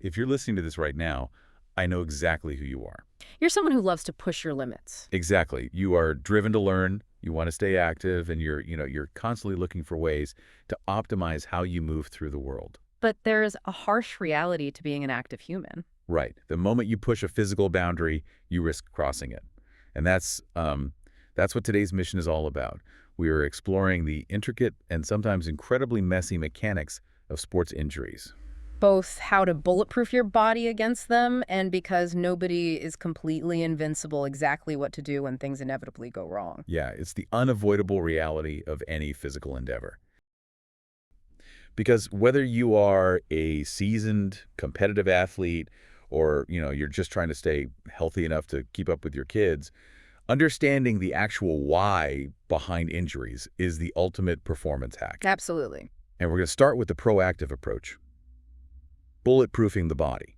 if you're listening to this right now, I know exactly who you are. You're someone who loves to push your limits. Exactly. You are driven to learn, you want to stay active, and you're constantly looking for ways to optimize how you move through the world. But there's a harsh reality to being an active human. Right. The moment you push a physical boundary, you risk crossing it. And that's what today's mission is all about. We are exploring the intricate and sometimes incredibly messy mechanics of sports injuries. Both how to bulletproof your body against them, and because nobody is completely invincible, exactly what to do when things inevitably go wrong. Yeah, it's the unavoidable reality of any physical endeavor. Because whether you are a seasoned competitive athlete or, you're just trying to stay healthy enough to keep up with your kids, understanding the actual why behind injuries is the ultimate performance hack. Absolutely. And we're going to start with the proactive approach. Bulletproofing the body,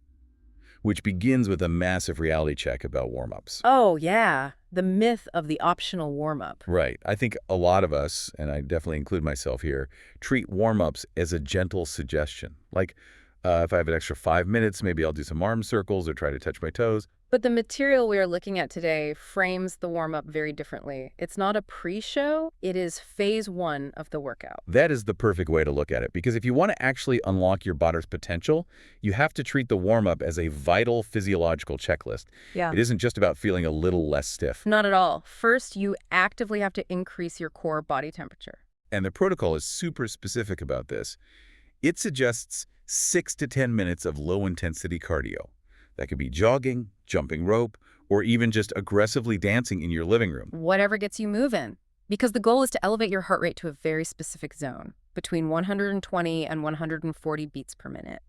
which begins with a massive reality check about warm-ups. Oh, yeah. The myth of the optional warm-up. Right. I think a lot of us, and I definitely include myself here, treat warm-ups as a gentle suggestion. Like, if I have an extra 5 minutes, maybe I'll do some arm circles or try to touch my toes. But the material we are looking at today frames the warm-up very differently. It's not a pre-show, it is phase one of the workout. That is the perfect way to look at it, because if you want to actually unlock your body's potential, you have to treat the warm-up as a vital physiological checklist. Yeah. It isn't just about feeling a little less stiff. Not at all. First, you actively have to increase your core body temperature. And the protocol is super specific about this. It suggests 6 to 10 minutes of low-intensity cardio. That could be jogging, jumping rope, or even just aggressively dancing in your living room. Whatever gets you moving. Because the goal is to elevate your heart rate to a very specific zone, between 120 and 140 beats per minute.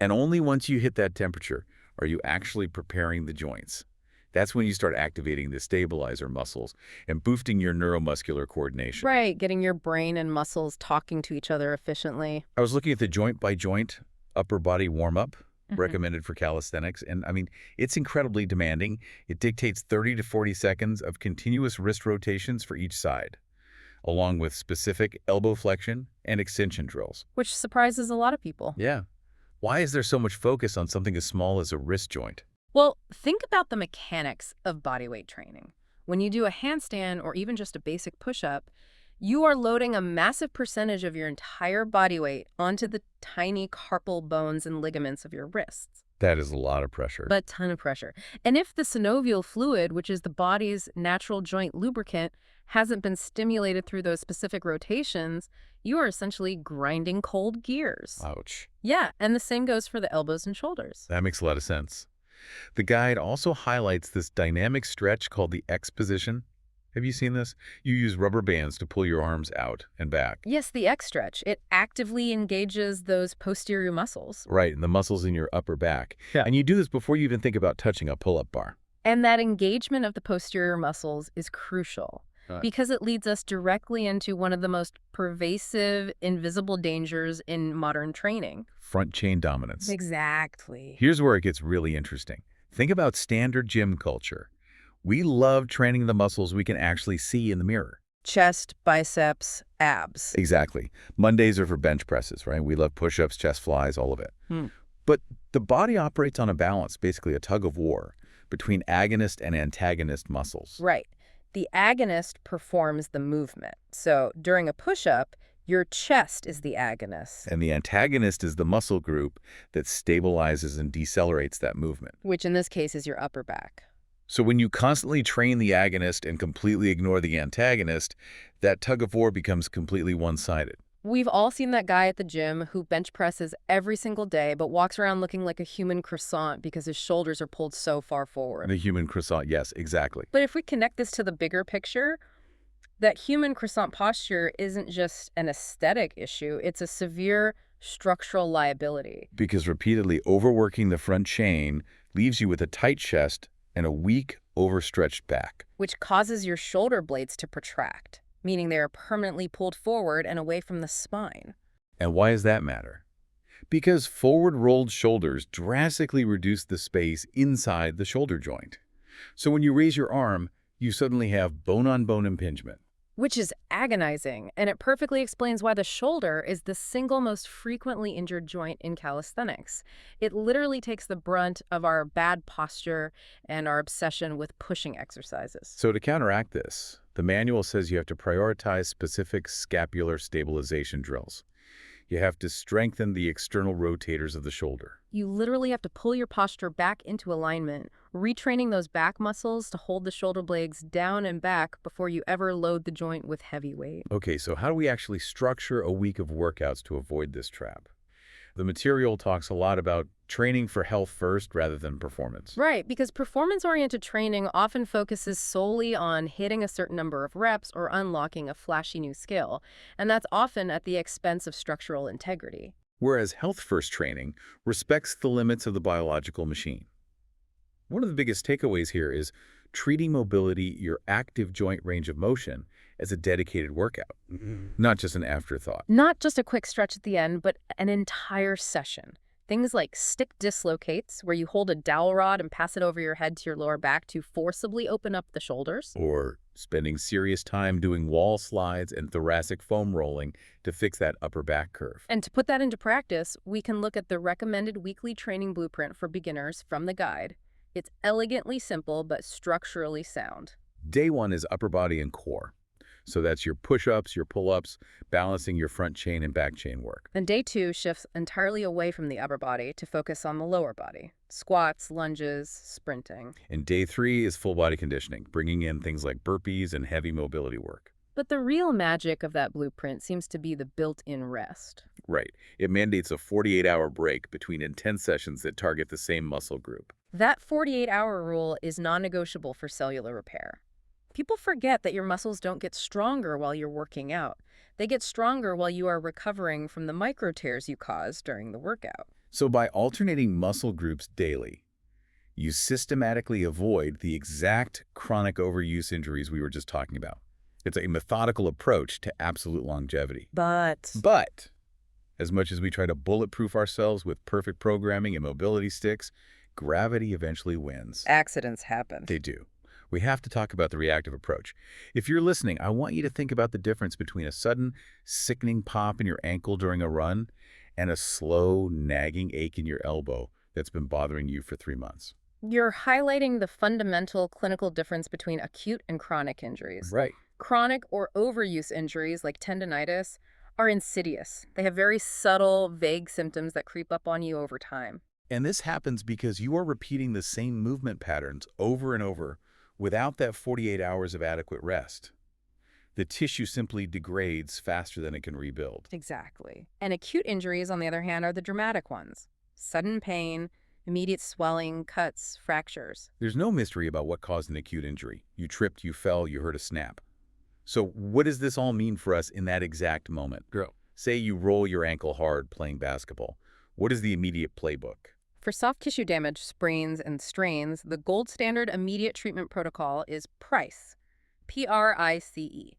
And only once you hit that temperature are you actually preparing the joints. That's when you start activating the stabilizer muscles and boosting your neuromuscular coordination. Right, getting your brain and muscles talking to each other efficiently. I was looking at the joint-by-joint upper body warm-up recommended for calisthenics, and I mean, it's incredibly demanding. It dictates 30 to 40 seconds of continuous wrist rotations for each side, along with specific elbow flexion and extension drills. Which surprises a lot of people. Yeah. Why is there so much focus on something as small as a wrist joint? Well, think about the mechanics of bodyweight training. When you do a handstand or even just a basic push-up, you are loading a massive percentage of your entire body weight onto the tiny carpal bones and ligaments of your wrists. That is a lot of pressure. But a ton of pressure. And if the synovial fluid, which is the body's natural joint lubricant, hasn't been stimulated through those specific rotations, you are essentially grinding cold gears. Ouch. Yeah, and the same goes for the elbows and shoulders. That makes a lot of sense. The guide also highlights this dynamic stretch called the X position. Have you seen this? You use rubber bands to pull your arms out and back. Yes, the X stretch. It actively engages those posterior muscles. Right, and the muscles in your upper back. Yeah. And you do this before you even think about touching a pull-up bar. And that engagement of the posterior muscles is crucial because it leads us directly into one of the most pervasive, invisible dangers in modern training. Front chain dominance. Exactly. Here's where it gets really interesting. Think about standard gym culture. We love training the muscles we can actually see in the mirror. Chest, biceps, abs. Exactly. Mondays are for bench presses, right? We love push-ups, chest flies, all of it. But the body operates on a balance, basically a tug of war, between agonist and antagonist muscles. Right. The agonist performs the movement. So during a push-up, your chest is the agonist. And the antagonist is the muscle group that stabilizes and decelerates that movement. Which in this case is your upper back. So when you constantly train the agonist and completely ignore the antagonist, that tug of war becomes completely one-sided. We've all seen that guy at the gym who bench presses every single day but walks around looking like a human croissant because his shoulders are pulled so far forward. The human croissant, yes, exactly. But if we connect this to the bigger picture, that human croissant posture isn't just an aesthetic issue, it's a severe structural liability. Because repeatedly overworking the front chain leaves you with a tight chest and a weak, overstretched back. Which causes your shoulder blades to protract, meaning they are permanently pulled forward and away from the spine. And why does that matter? Because forward-rolled shoulders drastically reduce the space inside the shoulder joint. So when you raise your arm, you suddenly have bone-on-bone impingement. which is agonizing, and it perfectly explains why the shoulder is the single most frequently injured joint in calisthenics. It literally takes the brunt of our bad posture and our obsession with pushing exercises. So to counteract this, the manual says you have to prioritize specific scapular stabilization drills. You have to strengthen the external rotators of the shoulder. You literally have to pull your posture back into alignment, retraining those back muscles to hold the shoulder blades down and back before you ever load the joint with heavy weight. Okay, so how do we actually structure a week of workouts to avoid this trap? The material talks a lot about training for health first rather than performance. Right, because performance-oriented training often focuses solely on hitting a certain number of reps or unlocking a flashy new skill, and that's often at the expense of structural integrity. Whereas health-first training respects the limits of the biological machine. One of the biggest takeaways here is treating mobility, your active joint range of motion, as a dedicated workout, not just an afterthought. Not just a quick stretch at the end, but an entire session. Things like stick dislocates, where you hold a dowel rod and pass it over your head to your lower back to forcibly open up the shoulders. Or spending serious time doing wall slides and thoracic foam rolling to fix that upper back curve. And to put that into practice, we can look at the recommended weekly training blueprint for beginners from the guide. It's elegantly simple but structurally sound. Day 1 is upper body and core. So that's your push-ups, your pull-ups, balancing your front chain and back chain work. Then day 2 shifts entirely away from the upper body to focus on the lower body. Squats, lunges, sprinting. And day 3 is full body conditioning, bringing in things like burpees and heavy mobility work. But the real magic of that blueprint seems to be the built-in rest. Right. It mandates a 48-hour break between intense sessions that target the same muscle group. That 48-hour rule is non-negotiable for cellular repair. People forget that your muscles don't get stronger while you're working out. They get stronger while you are recovering from the micro tears you caused during the workout. So by alternating muscle groups daily, you systematically avoid the exact chronic overuse injuries we were just talking about. It's a methodical approach to absolute longevity. But As much as we try to bulletproof ourselves with perfect programming and mobility sticks, gravity eventually wins. accidents happen. They do. We have to talk about the reactive approach. If you're listening, I want you to think about the difference between a sudden, sickening pop in your ankle during a run and a slow, nagging ache in your elbow that's been bothering you for 3 months. You're highlighting the fundamental clinical difference between acute and chronic injuries. Right. Chronic or overuse injuries, like tendinitis, are insidious. They have very subtle, vague symptoms that creep up on you over time. And this happens because you are repeating the same movement patterns over and over without that 48 hours of adequate rest. The tissue simply degrades faster than it can rebuild. Exactly. And acute injuries, on the other hand, are the dramatic ones. Sudden pain, immediate swelling, cuts, fractures. There's no mystery about what caused an acute injury. You tripped, you fell, you heard a snap. So what does this all mean for us in that exact moment? Say you roll your ankle hard playing basketball. What is the immediate playbook? For soft tissue damage, sprains, and strains, the gold standard immediate treatment protocol is PRICE, P-R-I-C-E.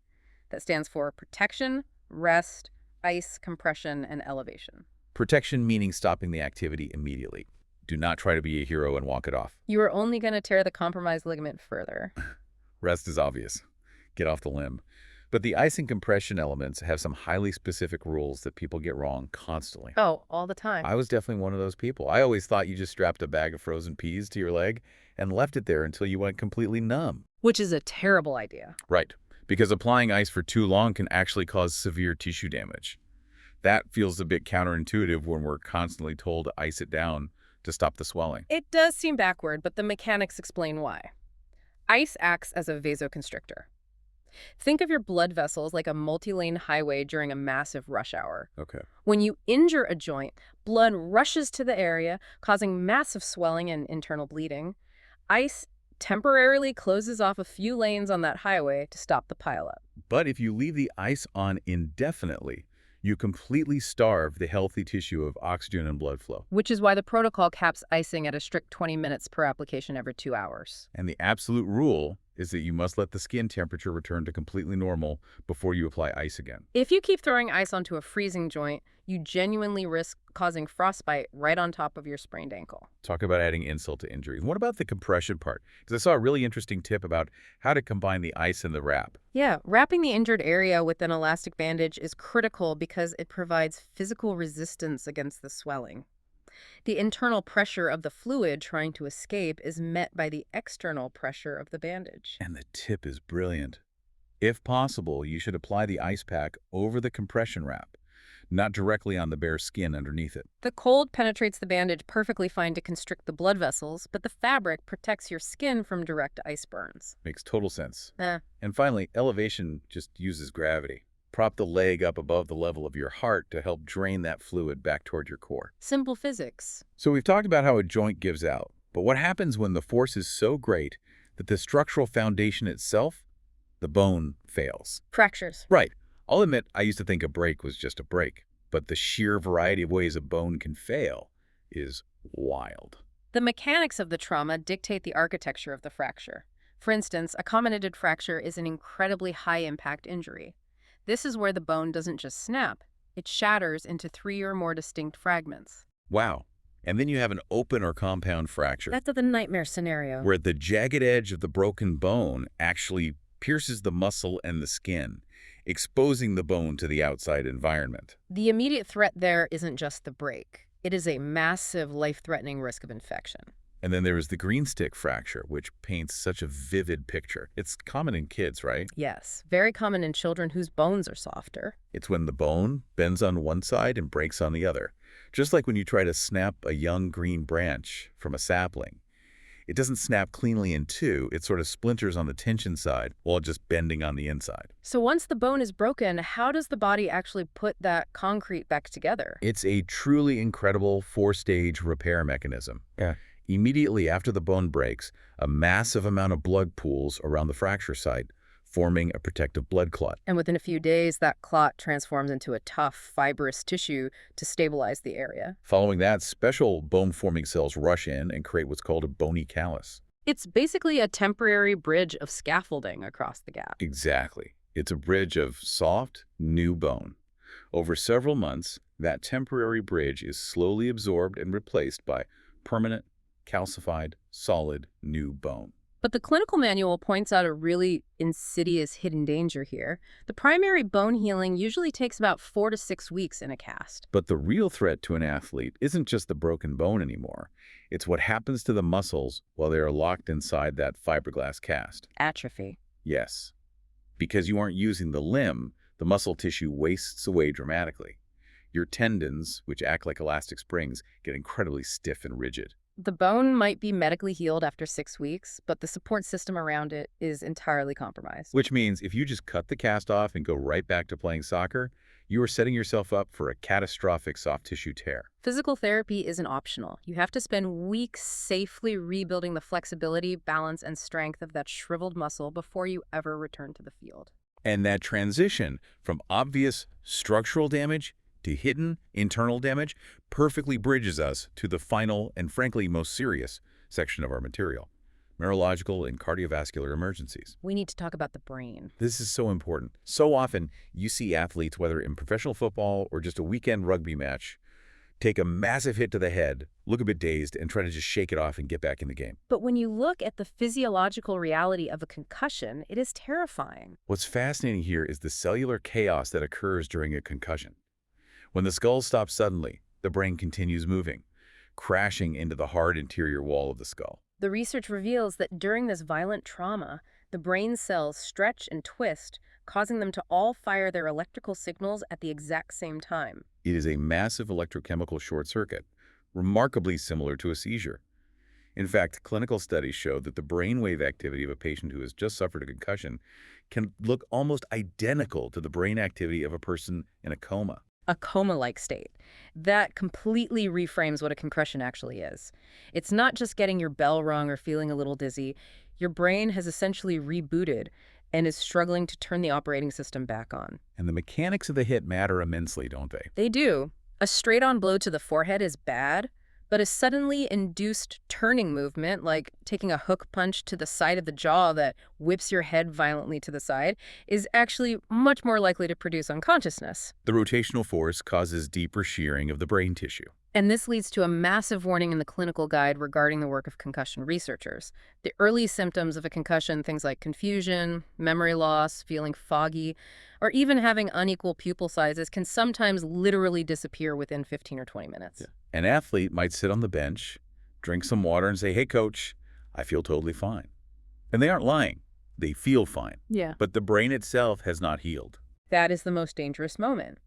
That stands for protection, rest, ice, compression, and elevation. Protection meaning stopping the activity immediately. Do not try to be a hero and walk it off. You are only going to tear the compromised ligament further. Rest is obvious. Get off the limb. But the ice and compression elements have some highly specific rules that people get wrong constantly. Oh, all the time. I was definitely one of those people. I always thought you just strapped a bag of frozen peas to your leg and left it there until you went completely numb. Which is a terrible idea. Right, because applying ice for too long can actually cause severe tissue damage. That feels a bit counterintuitive when we're constantly told to ice it down to stop the swelling. It does seem backward, but the mechanics explain why. Ice acts as a vasoconstrictor. Think of your blood vessels like a multi-lane highway during a massive rush hour. Okay. When you injure a joint, blood rushes to the area, causing massive swelling and internal bleeding. Ice temporarily closes off a few lanes on that highway to stop the pileup. But if you leave the ice on indefinitely, you completely starve the healthy tissue of oxygen and blood flow. Which is why the protocol caps icing at a strict 20 minutes per application every 2 hours. And the absolute rule is that you must let the skin temperature return to completely normal before you apply ice again. If you keep throwing ice onto a freezing joint, you genuinely risk causing frostbite right on top of your sprained ankle. Talk about adding insult to injury. What about the compression part? Because I saw a really interesting tip about how to combine the ice and the wrap. Yeah, wrapping the injured area with an elastic bandage is critical because it provides physical resistance against the swelling. The internal pressure of the fluid trying to escape is met by the external pressure of the bandage. And the tip is brilliant. If possible, you should apply the ice pack over the compression wrap, not directly on the bare skin underneath it. The cold penetrates the bandage perfectly fine to constrict the blood vessels, but the fabric protects your skin from direct ice burns. Makes total sense. Eh, And finally, elevation just uses gravity. Prop the leg up above the level of your heart to help drain that fluid back toward your core. simple physics. So we've talked about how a joint gives out, but what happens when the force is so great that the structural foundation itself, the bone, fails? Fractures. Right. I'll admit I used to think a break was just a break, but the sheer variety of ways a bone can fail is wild. The mechanics of the trauma dictate the architecture of the fracture. For instance, a comminuted fracture is an incredibly high-impact injury. This is where the bone doesn't just snap, it shatters into 3 or more distinct fragments. Wow. And then you have an open or compound fracture, That's the nightmare scenario. where the jagged edge of the broken bone actually pierces the muscle and the skin, exposing the bone to the outside environment. The immediate threat there isn't just the break. It is a massive, life-threatening risk of infection. And then there is the green stick fracture, which paints such a vivid picture. It's common in kids, right? Yes, very common in children whose bones are softer. It's when the bone bends on one side and breaks on the other. Just like when you try to snap a young green branch from a sapling. It doesn't snap cleanly in two, it sort of splinters on the tension side while just bending on the inside. So once the bone is broken, how does the body actually put that concrete back together? It's a truly incredible 4-stage repair mechanism. Yeah. Immediately after the bone breaks, a massive amount of blood pools around the fracture site, forming a protective blood clot. And within a few days, that clot transforms into a tough, fibrous tissue to stabilize the area. Following that, special bone-forming cells rush in and create what's called a bony callus. It's basically a temporary bridge of scaffolding across the gap. Exactly. It's a bridge of soft, new bone. Over several months, that temporary bridge is slowly absorbed and replaced by permanent, calcified, solid, new bone. But the clinical manual points out a really insidious hidden danger here. The primary bone healing usually takes about 4 to 6 weeks in a cast. But the real threat to an athlete isn't just the broken bone anymore. It's what happens to the muscles while they are locked inside that fiberglass cast. Atrophy. Yes. Because you aren't using the limb, the muscle tissue wastes away dramatically. Your tendons, which act like elastic springs, get incredibly stiff and rigid. The bone might be medically healed after 6 weeks, but the support system around it is entirely compromised. Which means if you just cut the cast off and go right back to playing soccer, you are setting yourself up for a catastrophic soft tissue tear. Physical therapy isn't optional. You have to spend weeks safely rebuilding the flexibility, balance, and strength of that shriveled muscle before you ever return to the field. And that transition from obvious structural damage to hidden internal damage perfectly bridges us to the final and frankly most serious section of our material, neurological and cardiovascular emergencies. We need to talk about the brain. This is so important. So often you see athletes, whether in professional football or just a weekend rugby match, take a massive hit to the head, look a bit dazed, and try to just shake it off and get back in the game. But when you look at the physiological reality of a concussion, it is terrifying. What's fascinating here is the cellular chaos that occurs during a concussion. When the skull stops suddenly, the brain continues moving, crashing into the hard interior wall of the skull. The research reveals that during this violent trauma, the brain cells stretch and twist, causing them to all fire their electrical signals at the exact same time. It is a massive electrochemical short circuit, remarkably similar to a seizure. In fact, clinical studies show that the brainwave activity of a patient who has just suffered a concussion can look almost identical to the brain activity of a person in a coma. A coma-like state. That completely reframes what a concussion actually is. It's not just getting your bell rung or feeling a little dizzy. Your brain has essentially rebooted and is struggling to turn the operating system back on. And the mechanics of the hit matter immensely, don't they? They do. A straight-on blow to the forehead is bad, But a suddenly induced turning movement, like taking a hook punch to the side of the jaw that whips your head violently to the side, is actually much more likely to produce unconsciousness. The rotational force causes deeper shearing of the brain tissue. And this leads to a massive warning in the clinical guide regarding the work of concussion researchers. The early symptoms of a concussion, things like confusion, memory loss, feeling foggy, or even having unequal pupil sizes, can sometimes literally disappear within 15 or 20 minutes. An athlete might sit on the bench, drink some water, and say, "Hey, coach, I feel totally fine." And they aren't lying. They feel fine. Yeah. But the brain itself has not healed. That is the most dangerous moment.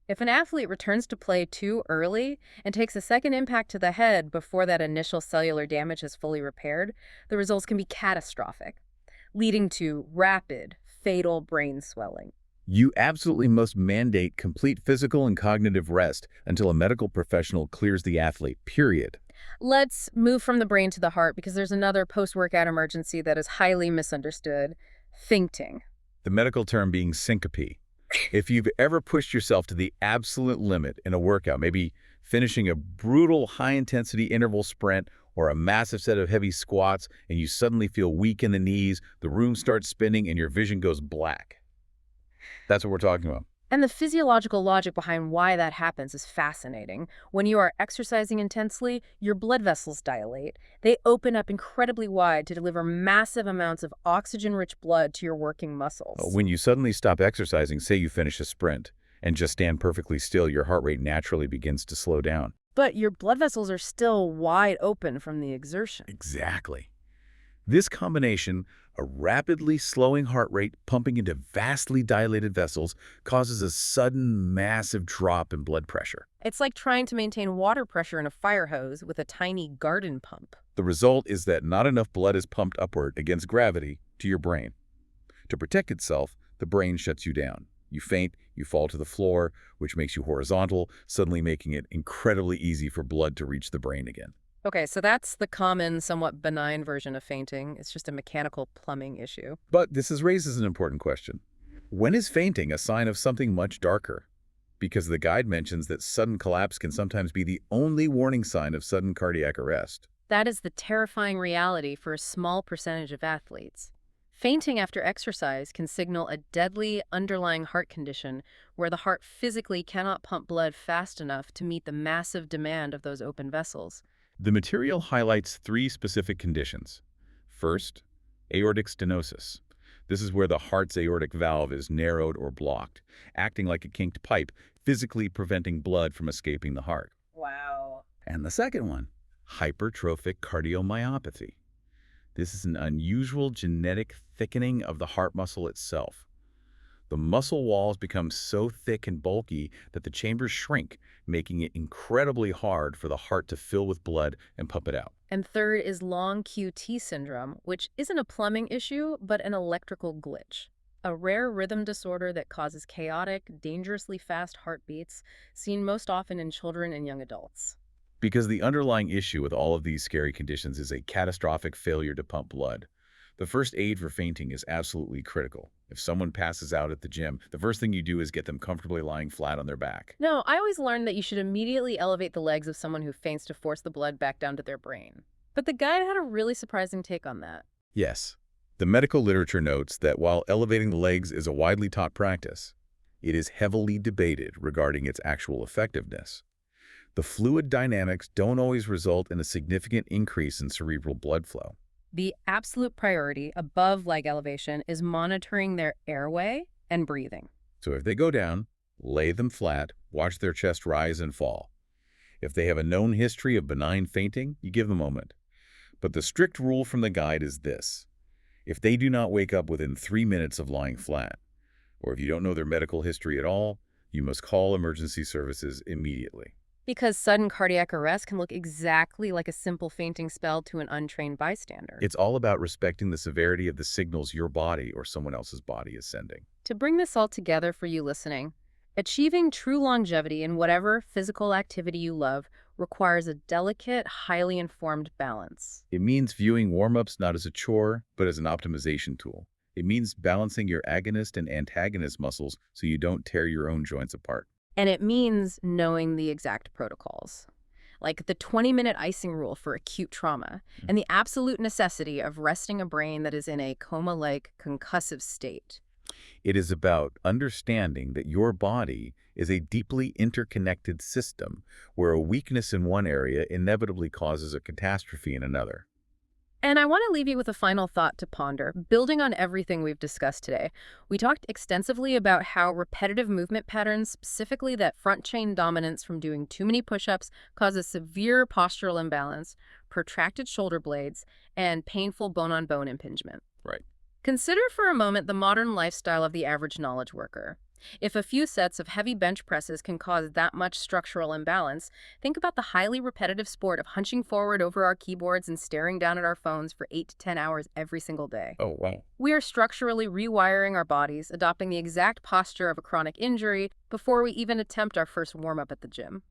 If an athlete returns to play too early and takes a second impact to the head before that initial cellular damage is fully repaired, the results can be catastrophic, leading to rapid, fatal brain swelling. You absolutely must mandate complete physical and cognitive rest until a medical professional clears the athlete, period. Let's move from the brain to the heart because there's another post-workout emergency that is highly misunderstood: fainting. The medical term being syncope. If you've ever pushed yourself to the absolute limit in a workout, maybe finishing a brutal high-intensity interval sprint or a massive set of heavy squats, and you suddenly feel weak in the knees, the room starts spinning, and your vision goes black. That's what we're talking about. And the physiological logic behind why that happens is fascinating. When you are exercising intensely, your blood vessels dilate. They open up incredibly wide to deliver massive amounts of oxygen-rich blood to your working muscles. When you suddenly stop exercising, say you finish a sprint, and just stand perfectly still, your heart rate naturally begins to slow down. But your blood vessels are still wide open from the exertion. Exactly. This combination, a rapidly slowing heart rate pumping into vastly dilated vessels, causes a sudden, massive drop in blood pressure. It's like trying to maintain water pressure in a fire hose with a tiny garden pump. The result is that not enough blood is pumped upward against gravity to your brain. To protect itself, the brain shuts you down. You faint, you fall to the floor, which makes you horizontal, suddenly making it incredibly easy for blood to reach the brain again. Okay, so that's the common, somewhat benign version of fainting. It's just a mechanical plumbing issue. But raises an important question. When is fainting a sign of something much darker? Because the guide mentions that sudden collapse can sometimes be the only warning sign of sudden cardiac arrest. That is the terrifying reality for a small percentage of athletes. Fainting after exercise can signal a deadly underlying heart condition where the heart physically cannot pump blood fast enough to meet the massive demand of those open vessels. The material highlights 3 specific conditions. First, aortic stenosis. This is where the heart's aortic valve is narrowed or blocked, acting like a kinked pipe, physically preventing blood from escaping the heart. Wow. And the second one, hypertrophic cardiomyopathy. This is an unusual genetic thickening of the heart muscle itself. The muscle walls become so thick and bulky that the chambers shrink, making it incredibly hard for the heart to fill with blood and pump it out. And third is long QT syndrome, which isn't a plumbing issue, but an electrical glitch. A rare rhythm disorder that causes chaotic, dangerously fast heartbeats, seen most often in children and young adults. Because the underlying issue with all of these scary conditions is a catastrophic failure to pump blood. The first aid for fainting is absolutely critical. If someone passes out at the gym, the first thing you do is get them comfortably lying flat on their back. No, I always learned that you should immediately elevate the legs of someone who faints to force the blood back down to their brain. But the guide had a really surprising take on that. Yes. The medical literature notes that while elevating the legs is a widely taught practice, it is heavily debated regarding its actual effectiveness. The fluid dynamics don't always result in a significant increase in cerebral blood flow. The absolute priority above leg elevation is monitoring their airway and breathing. So if they go down, lay them flat, watch their chest rise and fall. If they have a known history of benign fainting, you give them a moment. But the strict rule from the guide is this: if they do not wake up within 3 minutes of lying flat, or if you don't know their medical history at all, you must call emergency services immediately. Because sudden cardiac arrest can look exactly like a simple fainting spell to an untrained bystander. It's all about respecting the severity of the signals your body or someone else's body is sending. To bring this all together for you listening, achieving true longevity in whatever physical activity you love requires a delicate, highly informed balance. It means viewing warm-ups not as a chore, but as an optimization tool. It means balancing your agonist and antagonist muscles so you don't tear your own joints apart. And it means knowing the exact protocols. like the 20-minute icing rule for acute trauma, and the absolute necessity of resting a brain that is in a coma-like concussive state. It is about understanding that your body is a deeply interconnected system where a weakness in one area inevitably causes a catastrophe in another. And I want to leave you with a final thought to ponder, building on everything we've discussed today. We talked extensively about how repetitive movement patterns, specifically that front chain dominance from doing too many push-ups, causes severe postural imbalance, protracted shoulder blades, and painful bone-on-bone impingement. Right. Consider for a moment the modern lifestyle of the average knowledge worker. If a few sets of heavy bench presses can cause that much structural imbalance, think about the highly repetitive sport of hunching forward over our keyboards and staring down at our phones for 8 to 10 hours every single day. Oh, wow. We are structurally rewiring our bodies, adopting the exact posture of a chronic injury before we even attempt our first warm-up at the gym.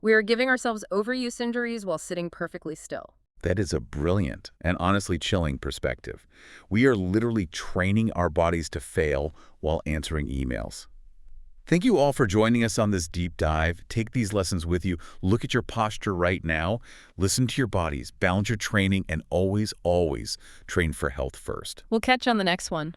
We are giving ourselves overuse injuries while sitting perfectly still. That is a brilliant and honestly chilling perspective. We are literally training our bodies to fail while answering emails. Thank you all for joining us on this deep dive. Take these lessons with you. Look at your posture right now. Listen to your bodies, balance your training, and always, always train for health first. We'll catch you on the next one.